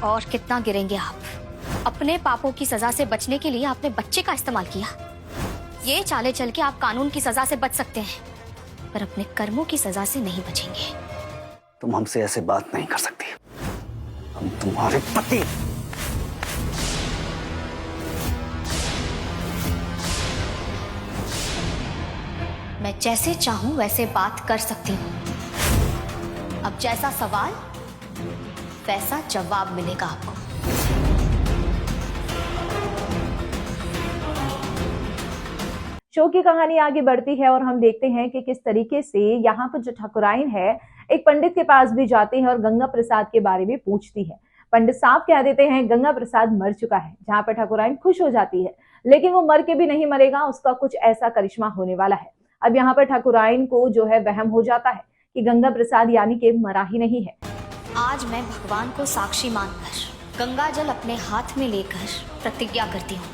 और कितना गिरेंगे आप? अपने पापों की सजा से बचने के लिए आपने बच्चे का इस्तेमाल किया। ये चाले चल के आप कानून की सजा से बच सकते हैं, पर अपने कर्मों की सजा से नहीं बचेंगे। तुम हमसे ऐसे बात नहीं कर सकती। हम तुम्हारे पति। मैं जैसे चाहूं वैसे बात कर सकती हूँ। अब जैसा सवाल वैसा जवाब मिलेगा आपको। शो की कहानी आगे बढ़ती है और हम देखते हैं कि किस तरीके से यहाँ पर जो ठाकुराइन है एक पंडित के पास भी जाती है और गंगा प्रसाद के बारे में पूछती है। पंडित साफ कह देते हैं गंगा प्रसाद मर चुका है, जहाँ पर ठाकुराइन खुश हो जाती है, लेकिन वो मर के भी नहीं मरेगा, उसका कुछ ऐसा करिश्मा होने वाला है। अब यहाँ पर ठाकुराइन को जो है वहम हो जाता है कि गंगा प्रसाद यानी कि मरा ही नहीं है। आज मैं भगवान को साक्षी मानकर गंगा जल अपने हाथ में लेकर प्रतिज्ञा करती हूँ,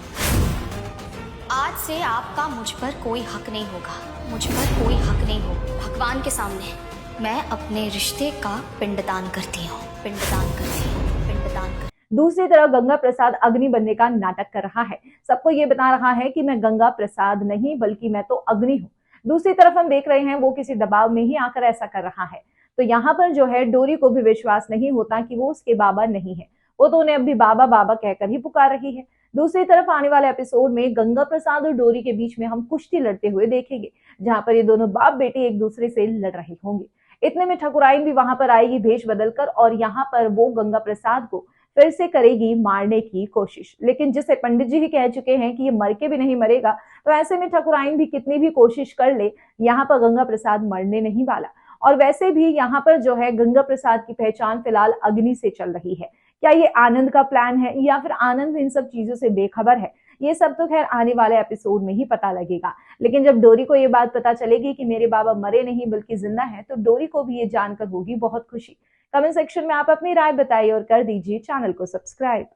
आज से आपका मुझ पर कोई हक नहीं होगा, मुझ पर कोई हक नहीं होगा। भगवान के सामने मैं अपने रिश्ते का पिंडदान करती हूँ, पिंडदान करती हूँ, पिंडदान करती। दूसरी तरफ गंगा प्रसाद अग्नि बनने का नाटक कर रहा है, सबको ये बता रहा है कि मैं गंगा प्रसाद नहीं बल्कि मैं तो अग्नि हूँ। दूसरी तरफ हम देख रहे हैं वो किसी दबाव में ही आकर ऐसा कर रहा है। तो यहाँ पर जो है डोरी को भी विश्वास नहीं होता कि वो उसके बाबा नहीं है, वो तो उन्हें अभी बाबा बाबा कहकर ही पुकार रही है। दूसरी तरफ आने वाले एपिसोड में गंगा प्रसाद और डोरी के बीच में हम कुश्ती लड़ते हुए देखेंगे, जहां पर ये दोनों बाप बेटे एक दूसरे से लड़ रहे होंगे। इतने में ठाकुराइन भी वहां पर आएगी भेष बदलकर और यहाँ पर वो गंगा प्रसाद को फिर से करेगी मारने की कोशिश, लेकिन जिसे पंडित जी ही कह चुके हैं कि ये मर के भी नहीं मरेगा, तो ऐसे में ठाकुराइन भी कितनी भी कोशिश कर ले, यहाँ पर गंगा प्रसाद मरने नहीं वाला। और वैसे भी यहाँ पर जो है गंगा प्रसाद की पहचान फिलहाल अग्नि से चल रही है। क्या ये आनंद का प्लान है या फिर आनंद इन सब चीजों से बेखबर है, ये सब तो खैर आने वाले एपिसोड में ही पता लगेगा। लेकिन जब डोरी को ये बात पता चलेगी कि मेरे बाबा मरे नहीं बल्कि जिंदा है, तो डोरी को भी ये जानकर होगी बहुत खुशी। कमेंट सेक्शन में आप अपनी राय बताइए और कर दीजिए चैनल को सब्सक्राइब।